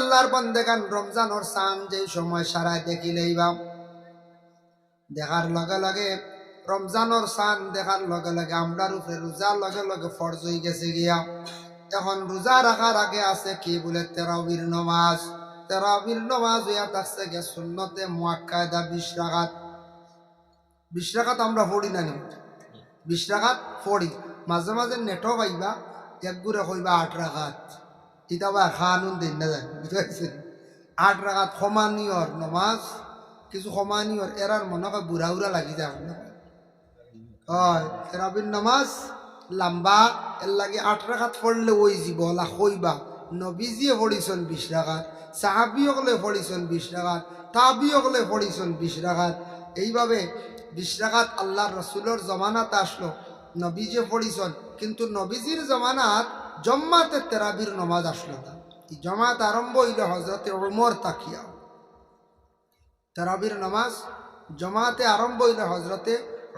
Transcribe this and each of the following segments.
আল্লাহর বান্দাগান রমজানের চাঁদ যে সময় সারায় দেখিলেই বা দেখার লগে লগে রমজানের চাঁদ দেখার লগে লগে আমরার উপরে রোজার লগে লগে ফরজ হয়ে গেছে গিয়া। এখন রোজা রাখার আগে আছে কি বলে তারাবির নামাজ। তারাবির নামাজ হইয়া থাকছে গে সুন্নতে মুআক্কাদা 20 রাকাত। 20 রাকাত আমরা পড়ি না নি? 20 রাকাত পড়ি, মাঝে মাঝে নেটও পাইবা এক গুড়ে কইবা 8 রাকাত। এটা বা খানুন দিন না জানি, বুঝতে 8 রাকাত সমানীয়র নামাজ, কিছু সমানীয়র এরার মনে হয় বুড়া উড়া লাগি যায়। হয় তারাবির নামাজ লম্বা, এর লাগে 8 রাকাত পড়লে ওই জীবলা কইবা নবীজিয়ে পড়িছেন 20 রাকাত, সাহাবীসকলে পড়িছেন 20 রাকাত, তাবিসকলে পড়িছেন 20 রাকাত। এইভাবে 20 রাকাত আল্লাহর রসুলের জমানাতে আসলো, নবীজিয়ে পড়িছেন। কিন্তু নবীজির জমানাত জম্মাতে তারাবির নামাজ আসলো না। এই জমাত আরম্ভ হইল হযরতে ওমর তাকিয়া। তারাবির নামাজ জমাতে আরম্ভ হইল হযরতে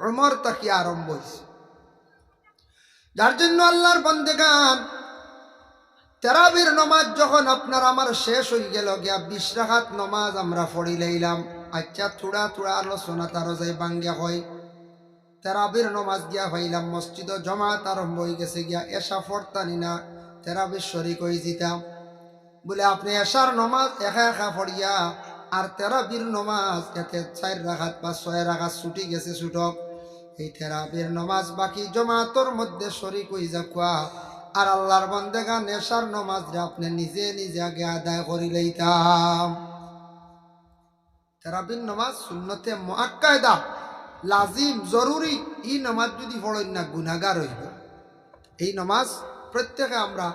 ওমর তাকিয়া আরম্ভ হইছে। যার জন্য আল্লাহর বান্দাগান তারাবির নামাজ যখন আপনার আমার শেষ হয়ে গেল গিয়া 20 রাকাত নামাজ আমরা পড়ি লইলাম। আচ্ছা থোড়া থোড়া আলোচনা তারও যাই বাঙ্গিয়া হয়। তারাবির নামাজ গিয়া পাইলাম মসজিদ জমাত আরম্ভ হয়ে গেছে গিয়া, এশা পড়তানি না, তারাবির শরীক হয়ে যেতাম। বলে আপনি এশার নামাজ একা একা পড়িয়া আর তারাবির নামাজ এতে 4 রাকাত বা 6 রাকাত ছুটি গেছে ছুটক, এই তারাবির নামাজ বাকি জমাতর মধ্যে শরীক হয়ে যাকুয়া। আর আল্লাহর বান্দাগান এশার নামাজ আপনি নিজে নিজে আগে আদায় করি লইতাম। তারাবির নামাজ সুন্নতে মুআক্কাদা, লাজিম, জরুরি। এই নামাজ যদি পড়েন না গুনাহগার হইব। এই নামাজ প্রত্যেকে আমরা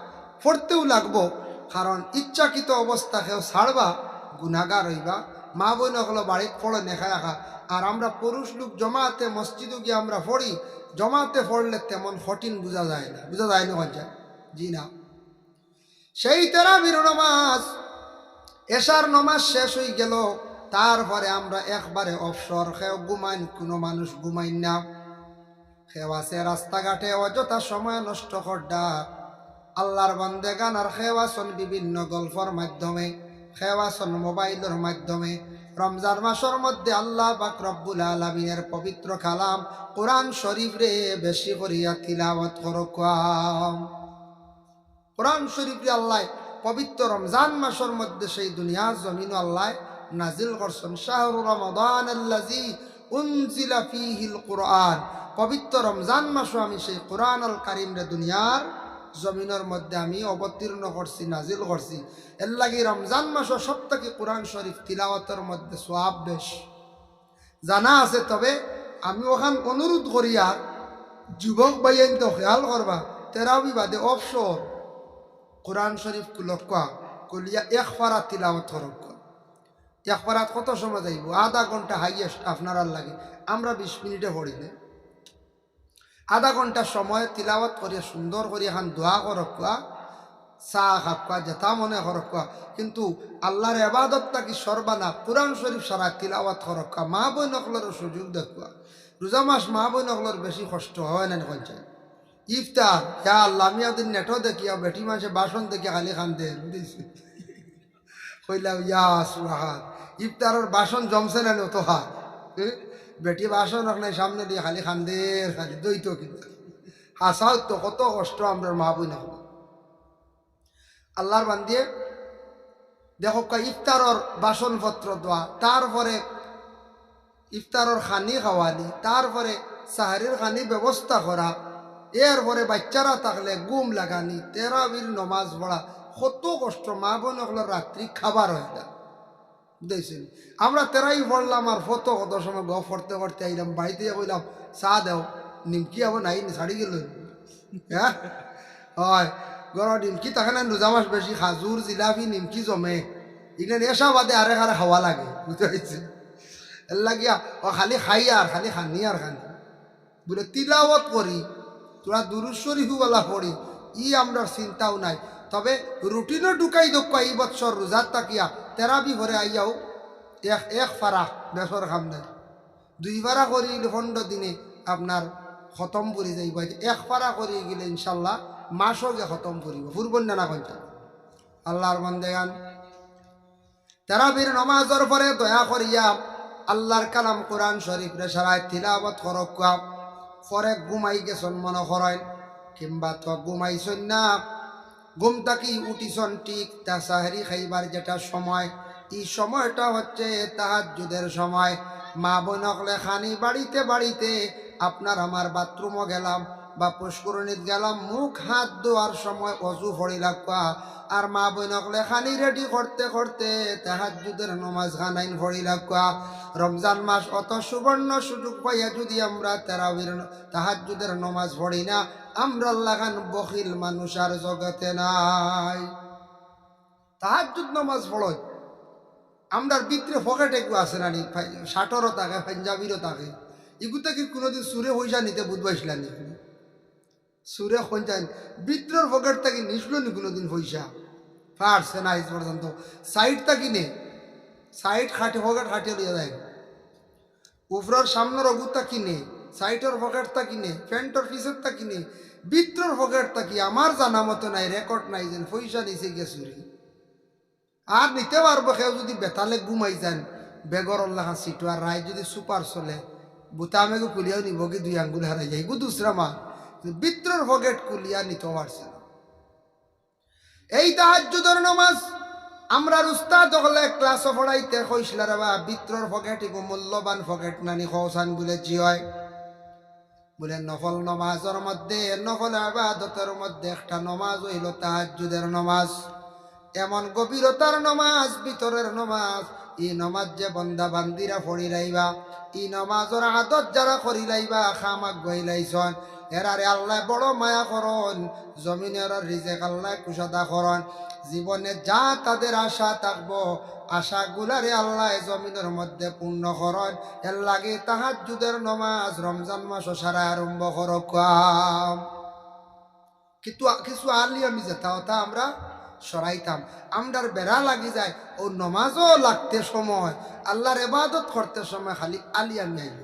পড়তেও লাগবো, কারণ ইচ্ছাকৃত অবস্থা কেউ ছাড়বা গুনাহগার হইবা। মা বোন হলো বাড়িতে পড়ে নেখা রাখা, আর আমরা পুরুষ লোক জমাতে মসজিদে গিয়ে আমরা পড়ি। জমাতে পড়লে তেমন কঠিন বোঝা যায় না, বোঝা যায় না যায়? জি না। সেই তারাবির নামাজ এশার নামাজ শেষ হয়ে গেল, তারপরে আমরা একবারে অবসর। খেও ঘুমাইন, কোনো মানুষ ঘুমাইন না। খেও আছে রাস্তাঘাটে অযথা সময় নষ্ট করডা। আল্লাহর বান্দাগান আর খেওয়াছন বিভিন্ন গল্পর মাধ্যমে, খেওয়াছন মোবাইলের মাধ্যমে। রমজান মাসের মধ্যে আল্লাহ পাক রব্বুল আলামিনের পবিত্র কালাম কোরআন শরীফ রে বেশি করিয়া তিলাওয়াত করকাম। কোরআন শরীফ রে আল্লাহ পবিত্র রমজান মাসের মধ্যে সেই দুনিয়ার জমিন আল্লাহ নাজিল করছেন। শাহরু রমাদান আল্লাযী উনজিলা ফীহিল কুরআন। পবিত্র রমজান মাসে আমি সেই কোরআন আল কারীম রে দুনিয়ার জমিনের মধ্যে আমি অবতীর্ণ করছি, নাজিল করছি। এর লাগি রমজান মাসে সবথেকে কোরআন শরীফ তিলাওয়াতের মধ্যে সওয়াব বেশ জানা আছে। তবে আমি ওখান অনুরোধ করিয়া যুবক ভাইয়েন তো খেয়াল করবা, তেরাবি বাদে অবসর কোরআন শরীফ লক্ষ্য কলিয়া 1 পারা তিলাওয়াত করক। 1 পারাত কত সময় যাইব? আধা ঘন্টা হাইয়েস্ট আপনার লাগে। আমরা 20 মিনিটে পড়িলে আধা ঘন্টা সময় তিলাওয়াত করিয়া সুন্দর করে এখন দোয়া করকা, চা খাকা, যেথা মনে করকা। কিন্তু আল্লাহর ইবাদতটা কি সর্বানা কোরআন শরীফ সারা তিলাওয়াত করকা। মা বই নকলের সুযোগ দেখুয়া। রোজা মাস মা বই নকলের বেশি কষ্ট হয় না কঞ্চায়। ইফতার ইয়া আল্লাহ, আমি ওদের নেটও দেখিয়া বেটি মাসে বাসন দেখিয়া খালি খান্দে বুঝেছি। কইলাম ইয়া সুবহান, ইফতারের বাসন জমছে না তো হা বেটি বাসন রাখলে সামনে দিয়ে খালি খান্দের খালি দইত। কিন্তু হাসাও তো কত কষ্ট আমরা মা বই না। আল্লাহর বান্দিয়ে দেখো ইফতারর বাসনপত্র দেওয়া, তারপরে ইফতারর খানি খাওয়ানি, তারপরে সাহারির খানি ব্যবস্থা করা, এরপরে বাচ্চারা থাকলে ঘুম লাগানি, তেরাবির নমাজ পড়া, কত কষ্ট। মা বোন হলো রাত্রি খাবার হয়ে যায় বুঝেছেন। আমরা তেরাই পড়লাম আর কত সময় গ পড়তে পড়তে আইলাম বাড়িতে কইলাম চা দেও, নিমকি আবার নাই ছাড়ি গেল। হ্যাঁ হয় গর নিমকি থাকে না, রোজা মাস বেশি খাজুর জিলাপি নিমকি জমে, এখানে এসা বাদে আরে খারে খাওয়া লাগে বুঝতে পারছি। এর লাগিয়া ও খালি খাই আর খালি খানি আর খানি বলে তিলাওয়াত করি, তোরা দুরূদ শরীফ ওয়ালা পড়ি, ই আমরা চিন্তাও নাই। তবে রুটিনও ঢুকাই দোকা এই বছর রোজার তাকিয়া তেরাবি ভরে আইয়াও 1 পারা বেসর খাম নাই, 2 পারা করি 15 দিনে আপনার খতম করি যাইব। 1 পারা করি গেলে ইনশাল্লাহ মাসও গে খতম করিব ফুরবন না কইতা। আল্লাহর বান্দাগান তারাবির নমাজের পরে দয়া করিয়া আল্লাহর কালাম কোরআন শরীফ রে সারায় তিলাবত করকুয়া পরে ঘুমাই গেছন মনে করেন কিংবা তো ঘুমাইছন না ঘুম থাকি উঠিছন ঠিক তা সাহারি খাইবার যেটা সময় এই সময়টা হচ্ছে তাহাজ্জুদের সময়। মা বোনকলে খানি বাড়িতে বাড়িতে আপনার আমার বাথরুমও গেলাম বা পুষ্করণীত গেলাম, মুখ হাত ধোয়ার সময় অজু ফড়ি লাগবা আর মা বোনকলে খানি রেডি করতে করতে তাহাজ্জুদের নমাজ খানাইন ফড়ি লাগবা। রমজান মাস অত সুবর্ণ সুযোগ পাইয়া যদি আমরা তারাবির তাহাজ্জুদের নমাজ পড়ি না, আমরা লাগান বখিল মানুষ আর জগতে নাই। তাহাজ্জুদ নমাজ পড়ো আমরার ভিতরে পকেট একটু আছে না, শার্টরও থাকে পাঞ্জাবিরও থাকে, এগুলো কি কোনোদিন সুরে পয়সা নিতে বুঝবাইছিল নি? সুরে খঞ্চান ভিতরের পকেট থাকি নিছিল নি কোনোদিন পয়সা? পারছে না আজ পর্যন্ত। সাইড থাকি নে, সাইড খাটে পকেট খাটিয়ে লিয়ে যায়, উপরের সামনের অগুতা কিনে, সাইডের পকেটটা কিনে, প্যান্টর পিসেরটা কিনে, ভিতরের পকেটটা কি আমার জানা মতো নাই, রেকর্ড নাই যেন পয়সা নিচে গেছুরি। আর নিতে পারবো কেউ যদি বেতালে ঘুমাই যান বেগর আল্লাহ সিটু আর রায় যদি সুপার চলে বুতামেগো কুলিয়াও নিব কি 2 আঙ্গুল হারাই যাই, দুসরা মা ভিতরের পকেট কুলিয়া নিতে পারছে না। এই তাহাজ্জুদের নামাজ আমরা উস্তাদ হলে ক্লাসও পড়াইতে কইছিল রে বা ভিতরের পকেট ইগো মূল্যবান পকেট নানি খোসান বলে জি হয় বলে নফল নমাজের মধ্যে, নফল ইবাদতের মধ্যে একটা নমাজ হইল তাহাজ্জুদের নমাজ। এমন গভীরতার নমাজ, ভিতরের নমাজ। এই নমাজ যে বন্দা বান্দিরা পড়ি লাইবা, এই নমাজের আদত যারা করি লাইবা খামাক গইলাইছন এরারে আল্লাহ বড় মায়া করন, জমিনের রিজেক আল্লাহ কুশাদা করন। জীবনে যা তাদের আশা থাকবো আশাগুলারে আল্লাহ জমিনের মধ্যে পূর্ণ করন। এর লাগে তাহাজ্জুদের নমাজ রমজান মাস সারা আরম্ভ করক। কিন্তু কিছু আলি আমি যেটা ওটা আমরা সরাইতাম, আমরার বেড়া লাগি যায় ও নমাজও লাগতে সময় আল্লাহর ইবাদত করতে সময় খালি আলি আমি আইল,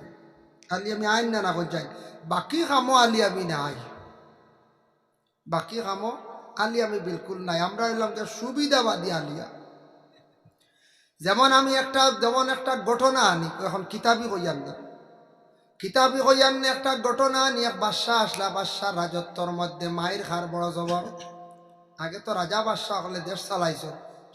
আলি আমি আইন না না যাই, বাকি কামও আলি আমি নাই, বাকি কামও আলি আমি বিলকুল নাই। আমরা এলাম যে সুবিধাবাদী আলিয়া। যেমন আমি একটা ঘটনা আনি, এখন কিতাবি কইয়ান না, কিতাবি কইয়ান না একটা ঘটনা আনি। এক বাদশাহ আসলা, বাদশাহ রাজত্বর মধ্যে মায়ের খার বড় জবর। আগে তো রাজা বাদশাহ হলে দেশ চালাইছ,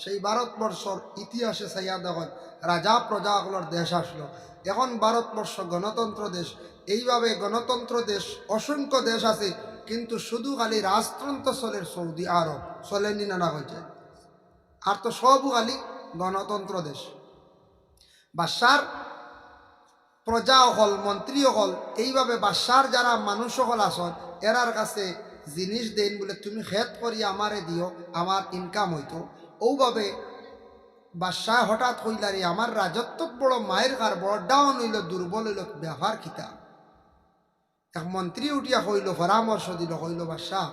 সেই ভারতবর্ষর ইতিহাসে চাইয়া দেখুন রাজা প্রজাগুলোর দেশ আসলো। এখন ভারতবর্ষ গণতন্ত্র দেশ, এইভাবে গণতন্ত্র দেশ অসংখ্য দেশ আছে, কিন্তু শুধু খালি রাজতন্ত্র চলে সৌদি আরব, চলেনি নানা হয়েছে, আর তো সব খালি গণতন্ত্র দেশ। বাদশার প্রজা হল, মন্ত্রী হল, এইভাবে বাদশার যারা মানুষ হল আসন এরার কাছে জিনিস দেন বলে তুমি খেত করি আমারে দিও, আমার ইনকাম হইতো। ওভাবে বাদশাহ হঠাৎ হইলারে আমার রাজত্ব বড় মায়ের কার বড় ডাউন হইল, দুর্বল হইল, ব্যবহার খিতা। এক মন্ত্রী উঠিয়া হইল, পরামর্শ দিল, হইল বাদশাহ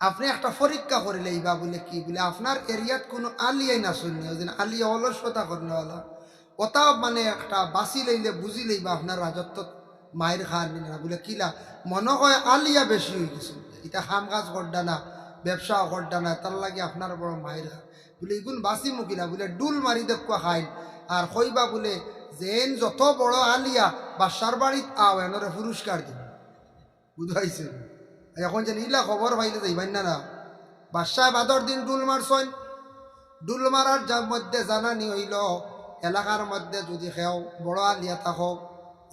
আপনি একটা পরীক্ষা করে লইবা। বলে কি? বলে আপনার এরিয়াত কোনো আলিয়াই না শুনি, ওই দিন আলিয়া অলসতা করলেওয়ালা ওটা মানে একটা বাঁচি লইলে বুঝি লইবা আপনার রাজত্ব মায়ের খার নিলে না। বলে কিলা? মনে হয় আলিয়া বেশি হয়ে গেছে, এটা কাম কাজ করডা না, ব্যবসা করডা না, তার লাগে আপনার বড় মায়ের খার। বলে এগুন বাঁচি মুখিলা? বলে ডুল মারি দেখুয়া খাইন আর কইবা বলে যেন যত বড় আলিয়া বাসার বাড়িত আও এনরে পুরস্কার দিন। বুঝাইছে? এখন যেন ইলা খবর পাইলে যাইবেন না না। বাদশাহ বাদর দিন ডুল মারছেন, ডুল মারার যার মধ্যে জানানি হইল এলাকার মধ্যে যদি কেউ বড় আলিয়া থাকক,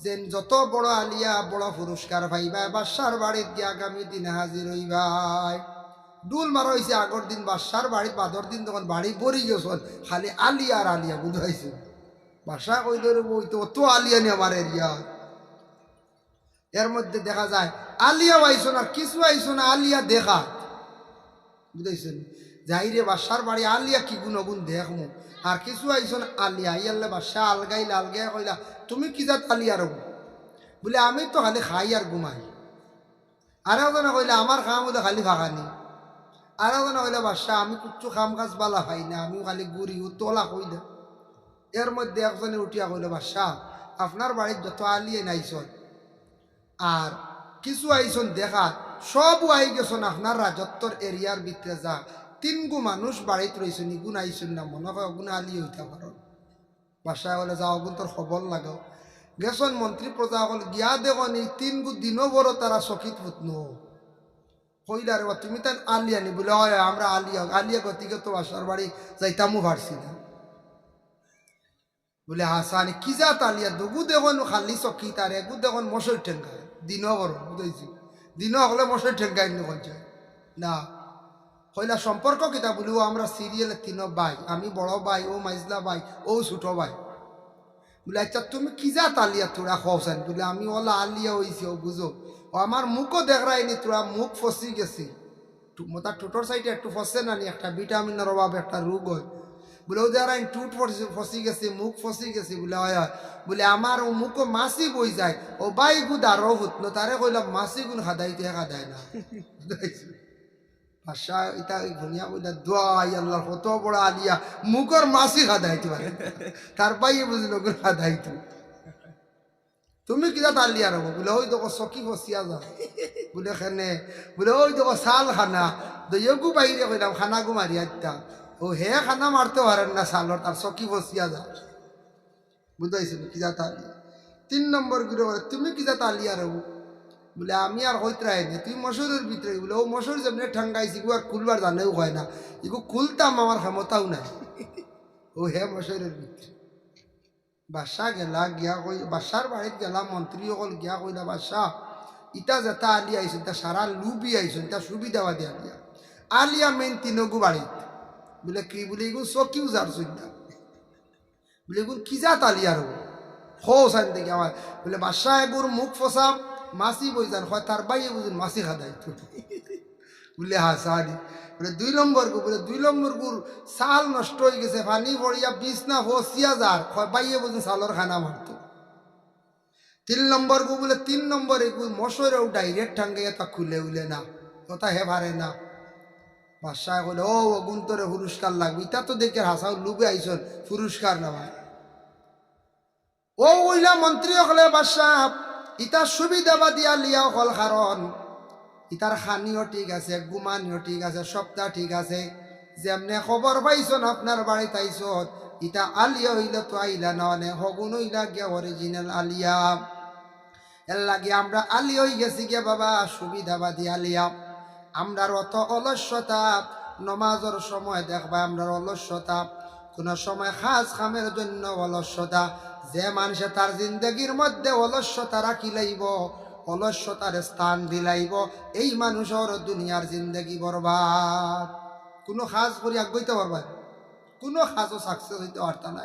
যেন যত বড় আলিয়া বড় পুরস্কার পাইবা, বাদশার বাড়িত গিয়ে আগামী দিনে হাজির হইবাই। ডুল মারা হয়েছে আগর দিন বাদশার বাড়িত, বাদর দিন তখন বাড়ি ভরি গেছেন খালি আলিয়া আর আলিয়া। বুঝাইছে? বাদশাহ কইল রে বই তো অত আলিয়া নি আমার এরিয়া। এর মধ্যে দেখা যায় আলিয়া আইসন আর কিছু আইসন আলিয়া দেখা। বুঝাইছেন? যাই রে বাদশার বাড়ি আলিয়া কি গুণগুণ দেখমু, আর কিছু আইসন আলিয়া। ইয়াল্লে বাদশাহ আলগাইলা, আলগাই কইলা তুমি কি জাত আলিয়া রব? বলে আমি তো খালি খাই আর ঘুমাই। আর একজনে কইলা আমার খাম হলে খালি ভাগানি। আর একজনে কইলা বাদশাহ আমি কিচ্ছু খাম কাজ বালা খাই না, আমি খালি গুড়ি তোলা কইলা। এর মধ্যে একজনে উঠিয়া কইল বাদশাহ আপনার বাড়ির যত আলিয়ে নাইছন আর কিছু আইসন দেখা, সব আই গেছন আপনার রাজত্বর এরিয়ার ভিতরে যা তিনগু মানুষ বাড়িতে রয়েছেন ইগুন আইসুন না মনে হয় অগুন আলি হইতে পারো বাসায় বলে যাও অগুন তোর খবর লাগাও গেছন মন্ত্রী প্রজা হল গিয়া দেখুন এই তিনগু দিনও বড় তারা চকিত ফুটন কইলা রে তুমি তাই আলিয়া নি বলে হয় আমরা আলিয়া গতিকে তো বাসার বাড়ি যাইতামও পারছি না বলে হাসানি কি যা তালিয়া দুগু দেখুন খালি চকি তার একু দেখুন মশার ঠেঙ্গায় দিনও বড় বুঝেছি দিনও হলে মশার ঠেঙ্গায় না কইলা সম্পর্ক কিতা বলিও আমরা সিরিয়ালে তিন ভাই আমি বড় ভাই ও মাইজলা ভাই ও ছোট ভাই বলে আচ্ছা তুমি কি যা তালিয়া তোরা খাওসান বলে আমি ওলা আলিয়া হয়েছি ও বুঝো ও আমার মুখও দেখায়নি তোরা মুখ ফসি গেছি তার টুটোর সাইডে একটু ফসে না নি একটা ভিটামিনের অভাব একটা রোগ হয় বলে ও যারা টুট ফসি গেছে মুখ ফসি গেছে বলে হয় বলে আমার ও মুখও মাসি বই যায় ও বাই গুদ আরো হুতনো তারে কইলাম মাসি গুণ খাদাইতে খাদায় না ভাষা এটা ভনিয়া বইলা দোয়াই আল্লাহ কত বড় আলিয়া মুখর মাসি খাদাইতে পারে তার পাইয়ে বুঝলো গুণ খাদাইতো তুমি কিনা তালিয়া রব বলে ওই দেখো চকি ফসিয়া যা বলে খেনে বলে ওই দেখো চাল খানা দইগু বাইরে কইলাম খানা গু মারিয়া দিতাম ও হে খানা মারতে পারেন না চালর তার চকি ফসিয়া যা বুঝাইছিল কিনা তালিয়া 3 নম্বর গুলো বলে তুমি কিনা তালিয়া রব বলে আমি আর হইতে রাইনি তুই মশুরের ভিতরে বলে ও মশুর যেমনি ঠাঙ্গাইছি গু আর খুলবার জানেও হয় না এগু খুলতাম আমার ক্ষমতাও নাই ও হে মশুরের ভিতরে বাদশাহ গেলা গিয়া কই বাদশার বাড়িতে গেলা মন্ত্রী সকল গিয়া কইলা বাদশাহ ইটা যেটা আলিয়া আইসেন তা সারা লুবি আইসেন তা সুবিধা বাদে আলিয়া আলিয়া মেন তিনগু বাড়িতে বলে কি বলে এগুলো চকিও যারছুন না বলে এগুলো কি যাত আলিয়ার হোসাইন দেখি আমার বলে বাদশাহ এগুর মুখ ফসাম মাসি বই যান হয় তার বাইয়ে বুঝুন মাসি খাদাই বলে হাসানি বলে 2 নম্বর গু বলে 2 নম্বর গুর চাল নষ্ট হয়ে গেছে পানি পড়িয়া বিছনা ফসিয়া যার হয় বাইয়ে বুঝুন চালর খানা মারত 3 নম্বর গু বলে 3 নম্বরে গু মশরেও ডাইরেক্ট ঠাঙ্গে তা খুলে উলে না কথা হে পারে না বাদশাহ বলে ও গুন্তরে পুরস্কার লাগবে ইটা তো দেখে হাসাও লুবে আইসন পুরস্কার নেওয়া ও ওইলা মন্ত্রী হলে বাদশাহ ইটার সুবিধা দিয়া লিয়া হল কারণ ইটার খানিও ঠিক আছে গুমানিও ঠিক আছে সপ্তাহ ঠিক আছে যেমনে খবর পাইছন আপনার বাড়িতে আইসন ইটা আলিয়া হইলে তো আইলা না হগুন হইলা গিয়া অরিজিনাল আলিয়া এর লাগে আমরা আলিয়া হয়ে গেছি গিয়া বাবা সুবিধাবাদী আলিয়া আমরার অত অলস্যতা নমাজের সময় দেখবা আমরার অলস্যতা কোন সময় খাস খামের জন্য অলস্যতা যে মানুষে তার জিন্দগির মধ্যে অলস্যতা রাখি লাইব অলস্যতার স্থান দিলাইব এই মানুষের দুনিয়ার জিন্দগি বরবাদ কোনো খাস করি আগাইতে পারবা কোনো খাসও সাকসেস হইতে পারতা না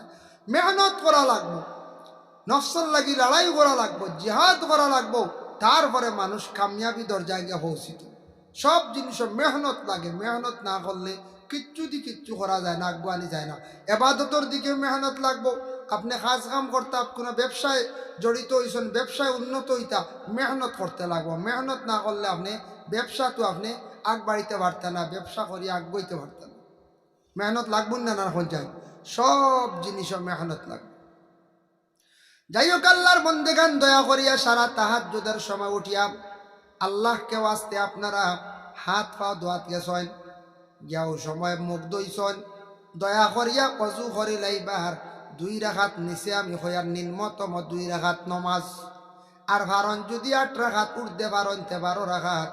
মেহনত করা লাগবো নফসের লাগি লড়াই করা লাগবো জিহাদ করা লাগবো তারপরে মানুষ কামিয়াবি দরজায় গিয়ে পৌঁছিত সব জিনিস মেহনত লাগে মেহনত না করলে কিচ্ছু করা যায় না আগুয়ানি যায় না এবাদতর দিকে মেহনত লাগবো আপনি কাজ কাম করতে কোনো ব্যবসায় জড়িত হয়েছেন ব্যবসায় উন্নত হইতা মেহনত করতে লাগবো মেহনত না করলে আপনি ব্যবসা তো আপনি আগ বাড়িতে পারতেন না ব্যবসা করি আগ বইতে পারতেন মেহনত লাগবো না না হল যায় সব জিনিসও মেহনত লাগবে যাই হোক আল্লাহর বন্দেগান দয়া করিয়া সারা তাহাজ্জুদের সময় উঠিয়া আল্লাহকে ওয়াস্তে আপনারা হাত পা ধোয়াত গেছেন গিয়াও সময় মুখ ধুইছেন দয়া করিয়া অজু করি লাইবার 2 রাকাত নিচে আমি হইয়ার নিম্নতম 2 রাকাত নমাজ আর ভারণ যদি 8 রাকাত উর্ধে ভারণ 12 রাকাত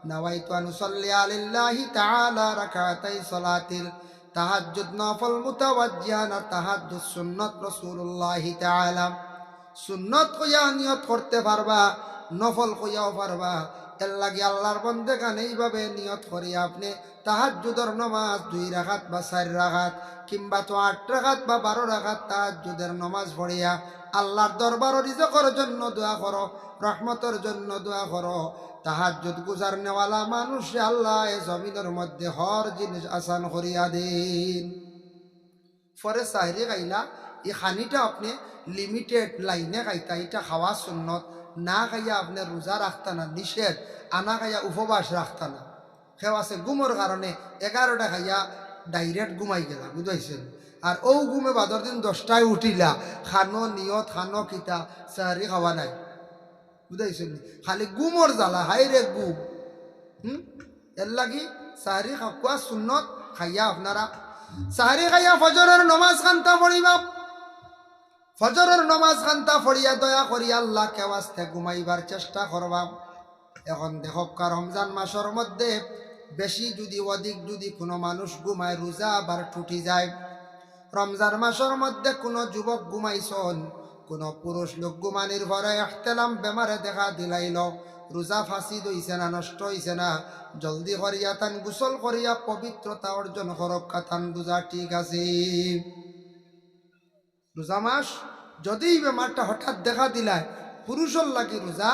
নাওয়াইতু আন উসাল্লি আলিল্লাহি তাআলা রাকাতাই সালাতিল তাহাজ্জুদ নফল মুতাওয়াজ্জিহান তাহাজ্জুদ সুন্নাত রাসূলুল্লাহি তাআলা সুন্নাত কইয়া নিয়ত করতে পারবা নফল কইয়াও পারবা এর লাগে আল্লাহর বন্দেগান এইভাবে নিয়ত করিয়া আপনি তাহাজ্জুদের নামাজ 2 রাকাত বা 4 রাকাত কিংবা তো 8 রাকাত বা 12 রাকাত তাহাজ্জুদের নামাজ পড়িয়া আল্লাহর দরবারে রিজকের জন্য দোয়া করো রহমতের জন্য দোয়া করো তাহাজ্জুদ গুজার নেওয়ালা মানুষ আল্লাহ এই জমিনের মধ্যে হর জিনিস আসান করিয়া দিন পরে সাহরি গাইলা এই খানিটা আপনি লিমিটেড লাইনে খাইতা এটা খাওয়া সুন্নত না খাইয়া আপনি রোজা রাখতা না নিষেধ আনা খাইয়া উপবাস রাখতা না কেউ আছে ঘুমোর কারণে 11টা খাইয়া ডাইরেক্ট ঘুমাই গেলা বুঝাইছেন আর ও ঘুমে বাদর দিন 10টায় উঠিলা খানো নিয়ত খানো কিতা সাহারি খাওয়া নাই বুঝাইছেন খালি ঘুমোর জ্বালা হাই রে ঘুম এর লাগি সাহারি খাওয়া সুন্নত খাইয়া আপনারা সাহারি খাইয়া ফজরের নমাজ খান্তা পড়িবা। ফজরের নমাজ খান্তা পড়িয়া দয়া করিয়া আল্লাহ কেওয়াস্তে ঘুমাইবার চেষ্টা করবা। এখন দেখো রমজান মাসের মধ্যে বেশি যদি অধিক যদি কোনো মানুষ ঘুমায় রোজা আবার টুটি যায়। রমজান মাসের মধ্যে কোনো যুবক ঘুমাইছন, কোনো পুরুষ লোক ঘুমানির ঘরে এখতেলাম বেমারে দেখা দিলাইল, রোজা ফাঁসি দইছে না নষ্ট হইছে না, জলদি করিয়া তান গোসল করিয়া পবিত্রতা অর্জন করক্কা তান রোজা ঠিক আছে। রোজা মাস যদি বেমারটা হঠাৎ দেখা দিলায় পুরুষের লাগি রোজা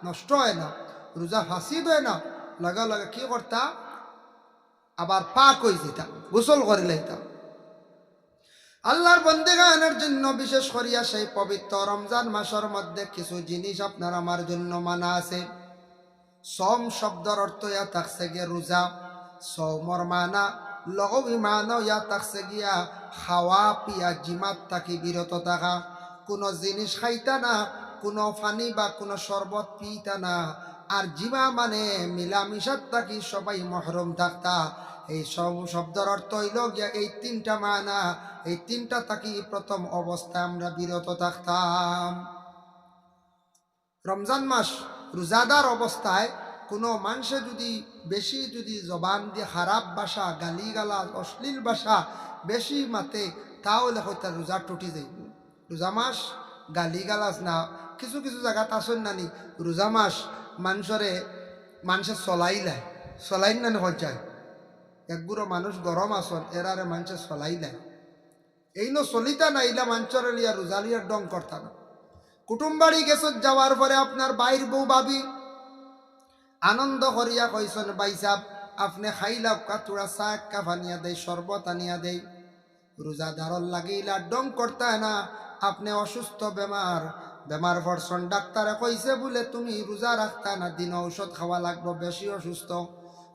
নষ্ট হয় না, রোজা ফাঁসি দেয় না, লাগা লাগা কি করতা আবার পাক হয়ে যেতাম, গোসল করে লাইতাম। আল্লাহর বন্দেগানের জন্য বিশেষ করিয়া সেই পবিত্র রমজান মাসের মধ্যে কিছু জিনিস আপনার আমার জন্য মানা আছে। সম শব্দর অর্থ ইয়া থাকছে গিয়া রোজা, সৌমর মানা লগবি মানা ইয়া থাকছে গিয়া খাওয়া পিয়া জিমাত থাকি বিরত থাকা, কোনো জিনিস খাইতা না, কোনো পানি বা কোনো শরবত পিতা না, আর জিমা মানে মিলামিশাত থাকি সবাই মহরম থাকতা। এই সব শব্দের অর্থ হইল গিয়া এই তিনটা মানা, এই তিনটা থাকি প্রথম অবস্থায় আমরা বিরত থাকতাম। রমজান মাস রোজাদার অবস্থায় কোনো মানুষে যদি বেশি যদি জবান দিয়ে খারাপ ভাষা গালিগালাজ অশ্লীল ভাষা বেশি মাতে তাহলে হয়তো রোজা টুটি যাইব। রোজা মাস গালিগালাজ না, কিছু কিছু জায়গাত আসেন নানি রোজা মাস মানুষে চলাইলায় চলাইন নানি হজ্জায় একগুলো মানুষ গরম আসন এরারে মানুষে চলাইলায় এই ন চলিতা না ইলা মানুষের লিয়া রোজা লিয়ার ডং করতা না। কুটুম বাড়ি গেছত যাওয়ার পরে আপনার বাইর বউ ভাবি আনন্দ করিয়া কইসন ভাই সাহেব আপনি খাইলা কাতুরা চা এক কাপ আনিয়া দেয় শরবত আনিয়া দেয়, রোজাদারর লাগিলা ডং করতা না, আপনি অসুস্থ বেমার পড়ছন, ডাক্তারে কইছে বলে তুমি রোজা রাখতা না, দিন ঔষধ খাওয়া লাগবো, বেশি অসুস্থ,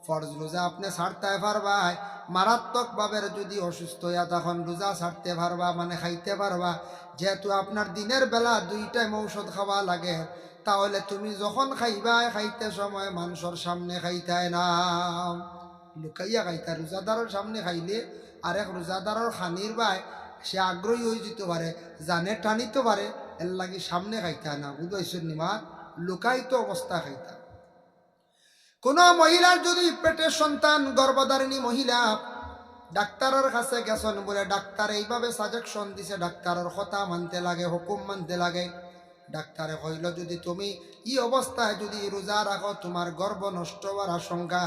ফরজ রোজা আপনি ছাড়তে পারবাই, মারাত্মক ভাবে যদি অসুস্থ হইয়া তখন রোজা ছাড়তে পারবা মানে খাইতে পারবা, যেহেতু আপনার দিনের বেলা 2 টাইম ঔষধ খাওয়া লাগে, তাহলে তুমি যখন খাইবাই খাইতে সময় মানুষের সামনে খাইতায় না, লুকাইয়া খাইতা। রোজাদারের সামনে খাইলে আরেক রোজাদারের খানির বাই সে আগ্রহী হয়ে যেতে পারে, জানে টানিতে পারে, এর লাগি সামনে খাইতা না, বুঝাইছেন নিমাত লুকাইত অবস্থা খাইতা। কোন মহিলার যদি পেটে সন্তান গর্ভধারিণী মহিলা ডাক্তারের কাছে গেছেন বলে ডাক্তার এইভাবে সাজেকশন দিছে, ডাক্তারের কথা মানতে লাগে, হুকুম মানতে লাগে। ডাক্তারে কইল যদি তুমি এই অবস্থায় যদি রোজা রাখো তোমার গর্ভ নষ্ট হওয়ার আশঙ্কা,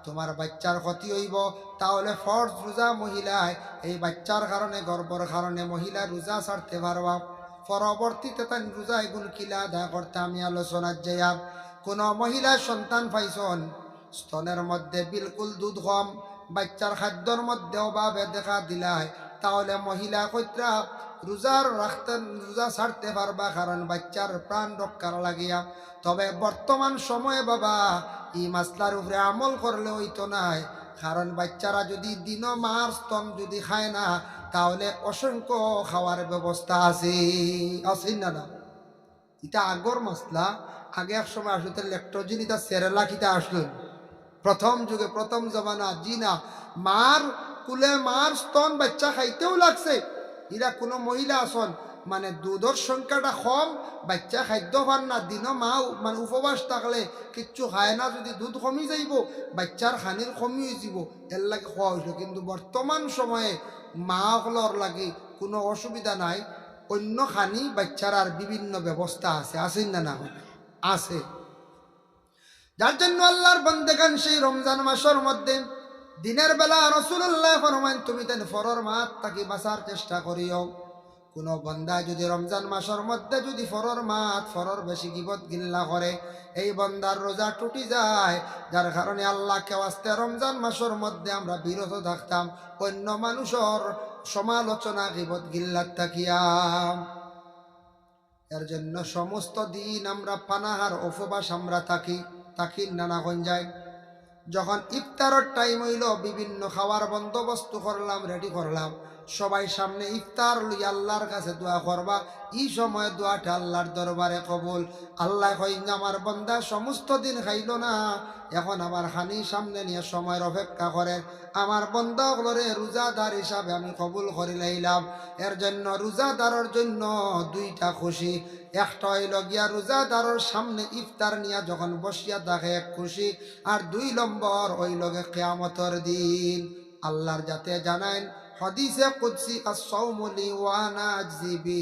তোমার বাচ্চার ক্ষতি হইব, তাহলে ফরজ রোজা মহিলায় এই বাচ্চার কারণে গর্ভর কারণে মহিলা রোজা ছাড়তে পারবা। পরবর্তীতে তাই রোজা এগুলো কিলা আদায় করতে আমি আলোচনার যাইয়া কোন মহিলা সন্তান পাইছন স্তনের মধ্যে বিলকুল দুধ কম, বাচ্চার খাদ্যর মধ্যে অভাবে দেখা দিলায়, তাহলে মহিলা কইত্রা রোজা ছাড়তে পারবা, কারণ বাচ্চার প্রাণ রক্ষার লাগিয়া। তবে বর্তমান সময়ে বাবা এই মাসলার উপরে আমল করলে হইতো নাই, কারণ বাচ্চারা যদি দিন মার স্তন যদি খায় না তাহলে অসংখ্য খাওয়ার ব্যবস্থা আছে না না। এটা আগর মশলা, আগে এক সময় আসলে ল্যাকটোজেন এটা সেরেলা কিতা আসলো প্রথম যুগে প্রথম জমানা, জি না মার কুলে মার স্তন বাচ্চা খাইতেও লাগছে। এরা কোনো মহিলা আসন মানে দুধের সংখ্যাটা কম, বাচ্চা খাদ্য পান না, দিনও মা মানে উপবাস থাকলে কিচ্ছু খায় না, যদি দুধ কমি যাইব বাচ্চার খানির কমি হয়ে যাব, এর লাগে খাওয়া হয়েছিল। কিন্তু বর্তমান সময়ে মা হলর লাগে কোনো অসুবিধা নাই, অন্য খানি বাচ্চার আর বিভিন্ন ব্যবস্থা আছে, আছেন না না আছে। যার জন্য আল্লাহর বান্দাগান সেই রমজান মাসের মধ্যে দিনের বেলা রাসূলুল্লাহ ফরমান তুমি তেন ফরর মাত তাকে বাঁচার চেষ্টা করিও। কোনো বান্দা যদি রমজান মাসের মধ্যে যদি ফরর বেশি গিবত গিল্লা করে, এই বান্দার রোজা টুটি যায়, যার কারণে আল্লাহকে ওয়াস্তে রমজান মাসের মধ্যে আমরা বিরত থাকতাম অন্য মানুষের সমালোচনা গিবত গিল্লাত থাকিয়া। এর জন্য সমস্ত দিন আমরা পানাহার উপবাস আমরা থাকি নানা যায়। যখন ইফতারের টাইম হইল বিভিন্ন খাওয়ার বন্দোবস্ত করলাম, রেডি করলাম, সবাই সামনে ইফতার লই আল্লাহর কাছে দোয়া করবা। এই সময় দোয়াটা আল্লাহর দরবারে কবুল। আল্লাহ কই আমার বান্দা সমস্ত দিন খাইল না, এখন আমার হানি সামনে নিয়ে সময়ের অপেক্ষা করে আমার বন্ধগুলোরে রোজাদার হিসাবে আমি কবুল করে লইলাম। এর জন্য রোজাদারের জন্য দুইটা খুশি, একটা হইল গিয়া রোজাদারের সামনে ইফতার নিয়ে যখন বসিয়া থাকে এক খুশি, আর 2 নম্বর হইল কিয়ামতের দিন আল্লাহর যাতে জানাইন হাদিসে কুদসি আস-সাওমু লি ওয়া আনা আজজি বি,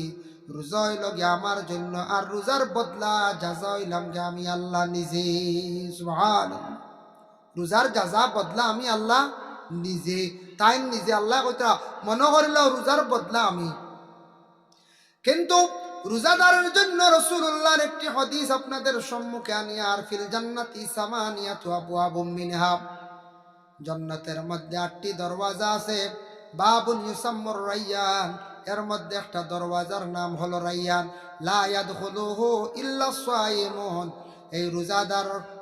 রোজা হইল গিয়া আমার জন্য আর রোজার বদলা জাযা হইলাম গিয়া আমি আল্লাহ নিজে। সুবহানাল্লাহ, রোজার জাযা বদলা আমি আল্লাহ নিজে। তাই নিজে আল্লাহ কইতা মনে করিল রোজার বদলা আমি। কিন্তু রোজাদারের জন্য রাসূলুল্লাহর একটি হাদিস আপনাদের সম্মুখে আনি, আর ফিল জান্নাতি সামানিয়াতু আবওয়াবুম মিনহা, জান্নাতের মধ্যে 8টি দরওয়াজা আছে। বাবুন ইউসাম্মুর রায়্যান, এর মধ্যে একটা দরওয়াজার নাম হলো রায়্যান। লা ইয়াদখুলুহু ইল্লা সাইমুন, এই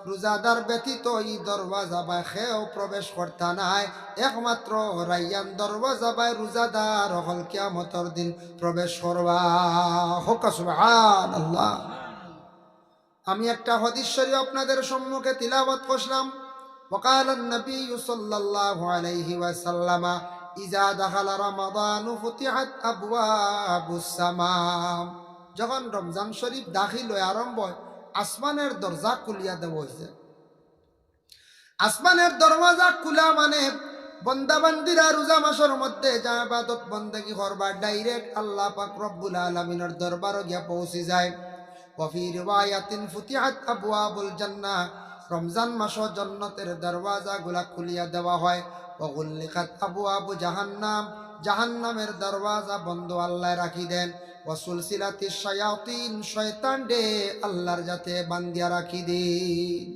রোজাদার ব্যতীত এই দরওয়াজা বা কেউ প্রবেশ করতে নাই, একমাত্র রায়্যান দরওয়াজা বা রোজাদার হল কিয়ামতের দিন প্রবেশ করবা। হোক সুবহানাল্লাহ। আমি একটা হাদিস শরীফ আপনাদের সম্মুখে তিলাওয়াত করলাম। وقال النبي صلى الله عليه وسلم إذا دخل رمضان فتحت أبواب السماء, যখন রমজান শরীফ দাখিল হয়ে আরম্ভ হয় আসমানের দরজা খুলিয়া দেওয়া হয়েছে। আসমানের দরওয়াজা খোলা মানে বন্দাবান্দিরা রোজা মাসের মধ্যে যা ইবাদত বন্দেগী করবা ডাইরেক্ট আল্লাহ পাক রব্বুল আলামিনের দরবারে গিয়া পৌঁছে যায়। ওয়া ফি রিওয়ায়াতিন ফুতিহাত আবওয়াবুল জান্নাহ, রমজান মাসে জান্নাতের দরওয়াজাগুলা খুলিয়া দেওয়া হয়। ওয়া গুল্লিকাত আবওয়াবু জাহান্নাম, জাহান্নামের দরওয়াজা বন্ধ আল্লাহ রাখি দেন। ওয়া সুলসিলাতিশ শায়াতিন, শয়তান দে আল্লাহর যাতে বান্দিয়া রাখি দেন।